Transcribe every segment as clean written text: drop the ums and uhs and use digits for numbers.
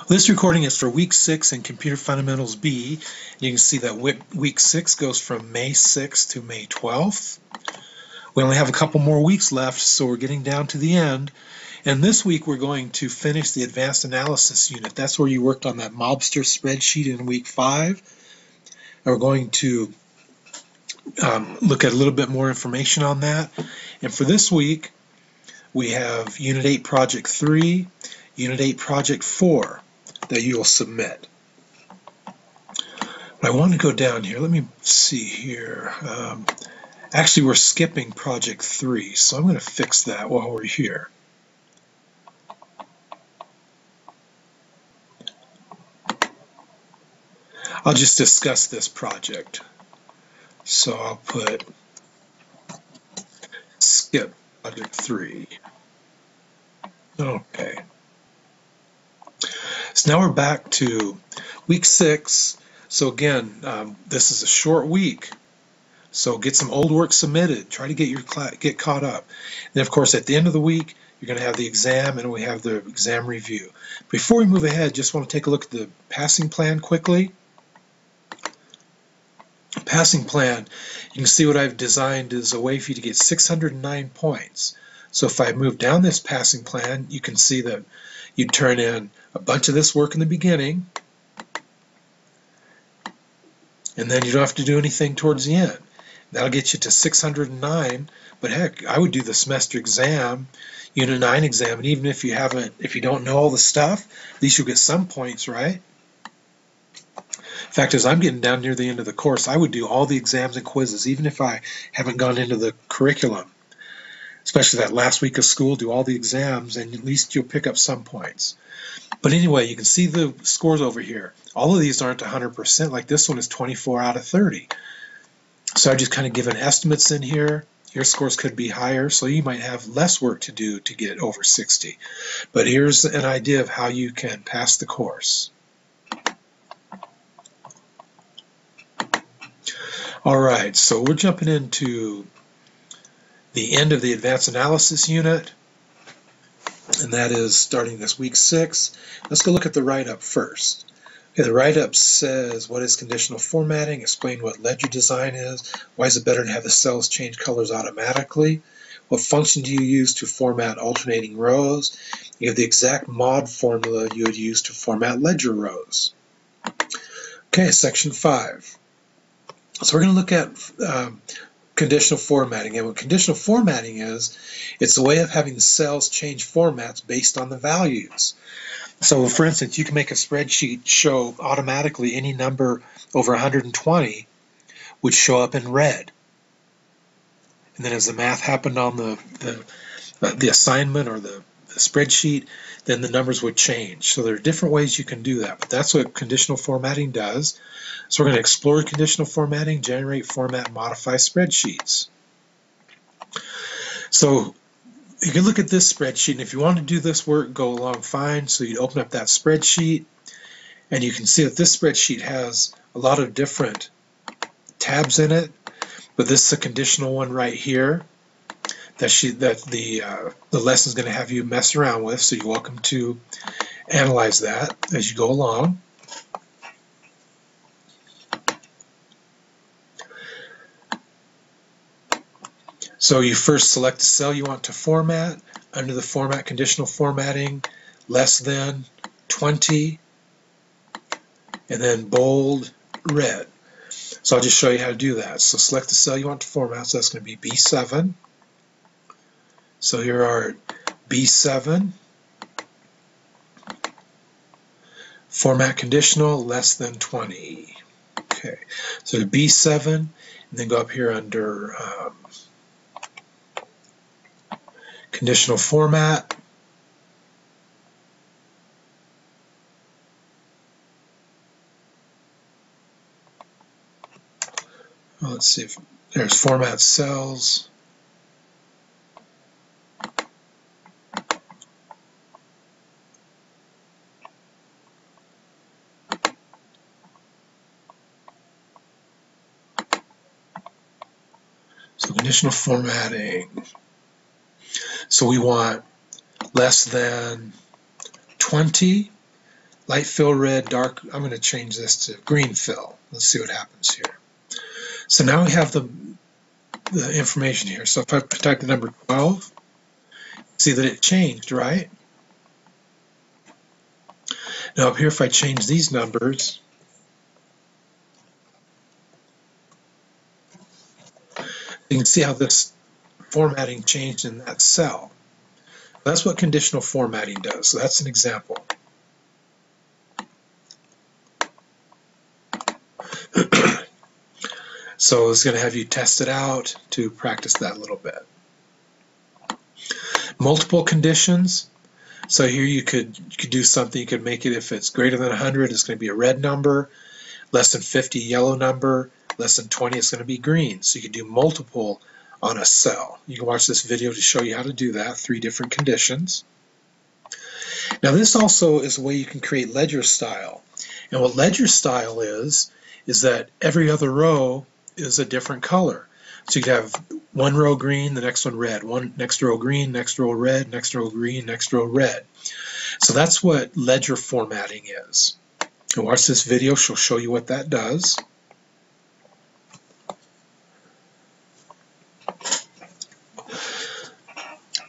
This recording is for week 6 in Computer Fundamentals B. You can see that week 6 goes from May 6th to May 12th. We only have a couple more weeks left, so we're getting down to the end. And this week we're going to finish the Advanced Analysis unit. That's where you worked on that mobster spreadsheet in week 5. And we're going to look at a little bit more information on that. And for this week, we have Unit 8 Project 3, Unit 8 Project 4 that you'll submit. But I want to go down here. Let me see here. Actually, we're skipping Project 3, so I'm going to fix that while we're here. I'll just discuss this project. So I'll put skip Project 3. Okay. So now we're back to week 6. So again, this is a short week. So get some old work submitted. Try to get caught up. And of course, at the end of the week, you're going to have the exam, and we have the exam review. Before we move ahead, just want to take a look at the passing plan quickly. Passing plan, you can see what I've designed is a way for you to get 609 points. So if I move down this passing plan, you can see that you turn in a bunch of this work in the beginning, and then you don't have to do anything towards the end. That'll get you to 609, but heck, I would do the semester exam, Unit 9 exam, and even if you don't know all the stuff, at least you'll get some points, right? In fact, as I'm getting down near the end of the course, I would do all the exams and quizzes, even if I haven't gone into the curriculum. Especially that last week of school, do all the exams, and at least you'll pick up some points. But anyway, you can see the scores over here. All of these aren't 100%, like this one is 24 out of 30. So I've just kind of given estimates in here. Your scores could be higher, so you might have less work to do to get over 60. But here's an idea of how you can pass the course. All right, so we're jumping into the end of the Advanced Analysis unit, and that is starting this week 6. Let's go look at the write-up first. Okay, the write-up says, what is conditional formatting? Explain what ledger design is. Why is it better to have the cells change colors automatically? What function do you use to format alternating rows? You have the exact mod formula you would use to format ledger rows. Okay, section 5. So we're going to look at conditional formatting. And what conditional formatting is, it's a way of having the cells change formats based on the values. So for instance, you can make a spreadsheet show automatically any number over 120 would show up in red. And then as the math happened on the assignment or the spreadsheet, then the numbers would change. So there are different ways you can do that, but that's what conditional formatting does. So we're going to explore conditional formatting, generate, format, modify spreadsheets. So you can look at this spreadsheet, and if you want to do this work, go along fine. So you open up that spreadsheet, and you can see that this spreadsheet has a lot of different tabs in it, but this is a conditional one right here that the lesson is going to have you mess around with, so you're welcome to analyze that as you go along. So you first select the cell you want to format. Under the format, conditional formatting, less than 20, and then bold, red. So I'll just show you how to do that. So select the cell you want to format, so that's going to be B7. So here are B7, format conditional, less than 20. Okay, so B7, and then go up here under conditional format. Well, let's see if there's format cells. So conditional formatting. So we want less than 20, light fill red, dark. I'm going to change this to green fill. Let's see what happens here. So now we have the information here. So if I type the number 12, see that it changed, right? Now up here, if I change these numbers, you can see how this formatting changed in that cell. That's what conditional formatting does. So that's an example. So it's going to have you test it out to practice that a little bit. Multiple conditions. So here you could do something. You could make it, if it's greater than 100, it's going to be a red number. Less than 50, yellow number. Less than 20, it's going to be green. So you can do multiple on a cell. You can watch this video to show you how to do that. 3 different conditions. Now this also is a way you can create ledger style. And what ledger style is that every other row is a different color. So you could have one row green, the next one red, one next row green, next row red, next row green, next row red. So that's what ledger formatting is. And watch this video, she'll show you what that does.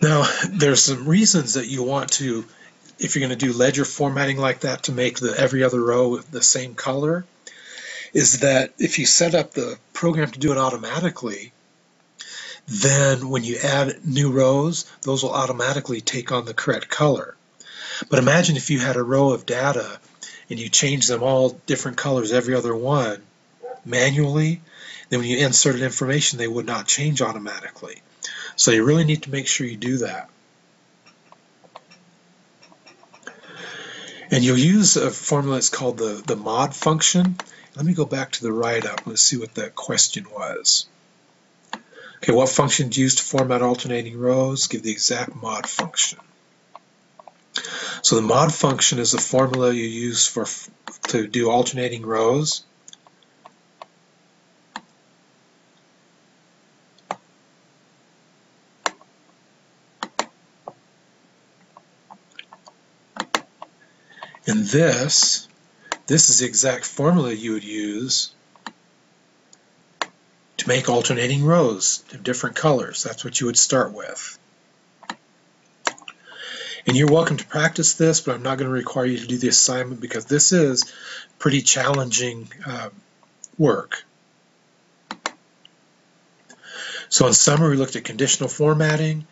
Now, there's some reasons that you want to, if you're going to do ledger formatting like that, to make every other row the same color, is that if you set up the program to do it automatically, then when you add new rows, those will automatically take on the correct color. But imagine if you had a row of data and you change them all different colors, every other one, manually, then when you inserted information, they would not change automatically. So you really need to make sure you do that. And you'll use a formula that's called the mod function. Let me go back to the write-up. Let's see what that question was. Okay, what function do you use to format alternating rows? Give the exact mod function. So the mod function is the formula you use to do alternating rows. And this is the exact formula you would use to make alternating rows of different colors. That's what you would start with. And you're welcome to practice this, but I'm not going to require you to do the assignment because this is pretty challenging work. So in summary, we looked at conditional formatting,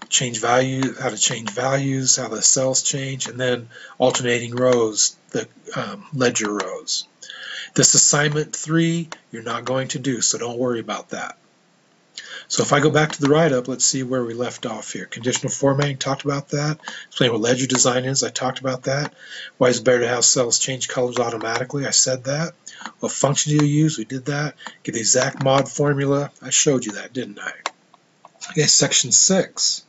how to change values, how the cells change, and then alternating rows, the ledger rows. This assignment 3, you're not going to do, so don't worry about that. So if I go back to the write-up, let's see where we left off here. Conditional formatting, talked about that. Explain what ledger design is, I talked about that. Why is it better to have cells change colors automatically? I said that. What function do you use? We did that. Give the exact mod formula. I showed you that, didn't I? Okay, section 6.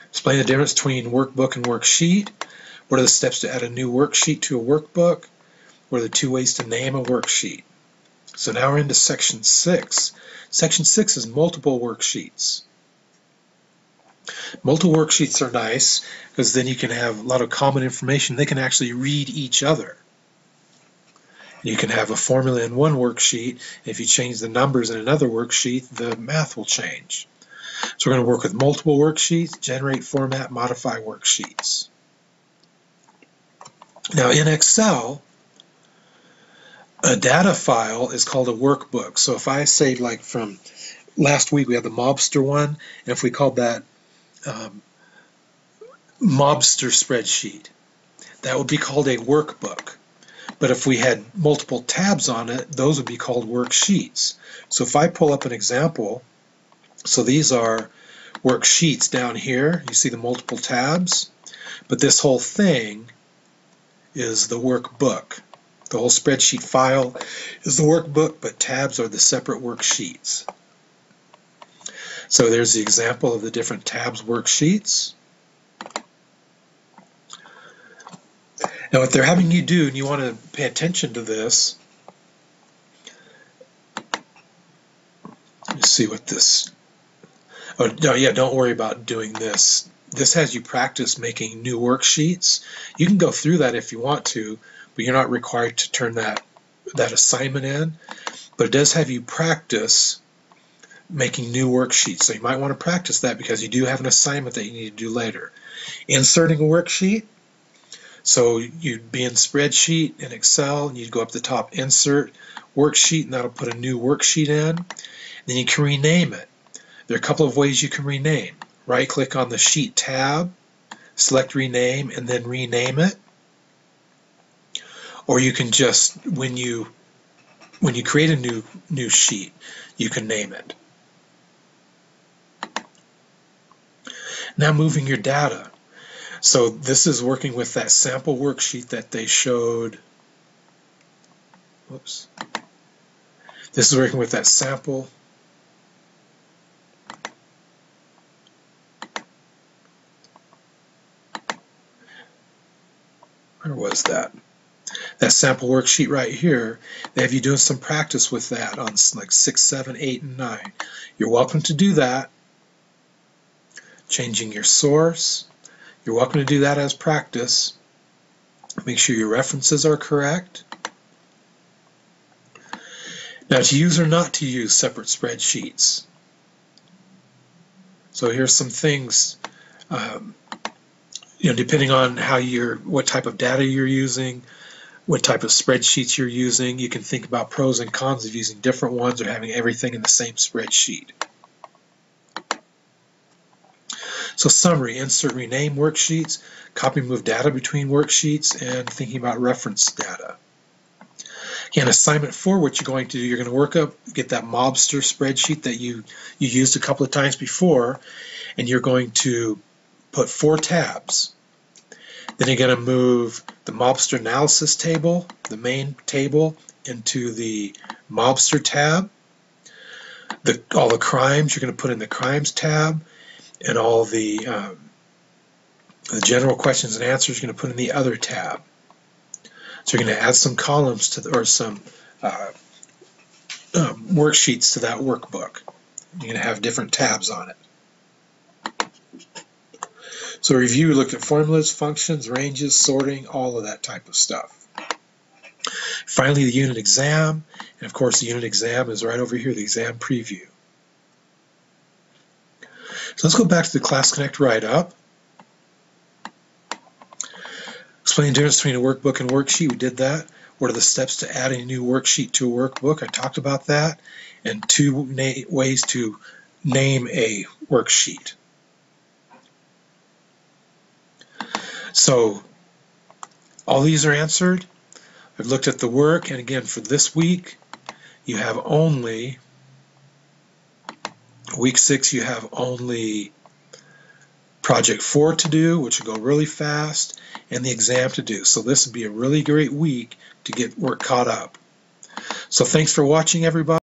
Explain the difference between workbook and worksheet. What are the steps to add a new worksheet to a workbook? What are the 2 ways to name a worksheet? So now we're into section 6. Section 6 is multiple worksheets. Multiple worksheets are nice because then you can have a lot of common information. They can actually read each other. You can have a formula in one worksheet. If you change the numbers in another worksheet, the math will change. So we're going to work with multiple worksheets, generate, format, modify worksheets. Now in Excel, a data file is called a workbook. So if I say, like from last week we had the mobster one, and if we called that mobster spreadsheet, that would be called a workbook. But if we had multiple tabs on it, those would be called worksheets. So if I pull up an example, so these are worksheets down here, you see the multiple tabs, but this whole thing is the workbook. The whole spreadsheet file is the workbook, but tabs are the separate worksheets. So there's the example of the different tabs worksheets. Now what they're having you do, and you want to pay attention to this, let me see what this, oh no, yeah, don't worry about doing this this has you practice making new worksheets. You can go through that if you want to, but you're not required to turn that assignment in. But it does have you practice making new worksheets. So you might want to practice that because you do have an assignment that you need to do later. Inserting a worksheet. So you'd be in Spreadsheet in Excel, and you'd go up the top, Insert Worksheet, and that'll put a new worksheet in. Then you can rename it. There are a couple of ways you can rename. Right-click on the Sheet tab, select Rename, and then rename it. Or you can just, when you create a new sheet, you can name it. Now moving your data. So this is working with that sample worksheet that they showed. Whoops. This is working with that sample. Where was that? That sample worksheet right here. They have you doing some practice with that on like 6, 7, 8, and 9. You're welcome to do that. Changing your source. You're welcome to do that as practice. Make sure your references are correct. Now, to use or not to use separate spreadsheets. So here's some things, depending on what type of data you're using, what type of spreadsheets you're using, you can think about pros and cons of using different ones or having everything in the same spreadsheet. So summary, insert, rename worksheets, copy, move data between worksheets, and thinking about reference data. Again, assignment 4, what you're going to do, you're going to work up, get that Mobster spreadsheet that you used a couple of times before, and you're going to put 4 tabs. Then you're going to move the Mobster analysis table, the main table, into the Mobster tab. All the crimes, you're going to put in the crimes tab, and all the general questions and answers you're going to put in the other tab. So you're going to add some columns or some worksheets to that workbook. You're going to have different tabs on it. So review, looked at formulas, functions, ranges, sorting, all of that type of stuff. Finally, the unit exam, and of course the unit exam is right over here, the exam preview. So let's go back to the Class Connect write-up. Explain the difference between a workbook and worksheet. We did that. What are the steps to add a new worksheet to a workbook? I talked about that. And 2 ways to name a worksheet. So all these are answered. I've looked at the work, and again, for this week, you have only week 6, you have only project 4 to do, which will go really fast, and the exam to do. So this would be a really great week to get work caught up. So thanks for watching, everybody.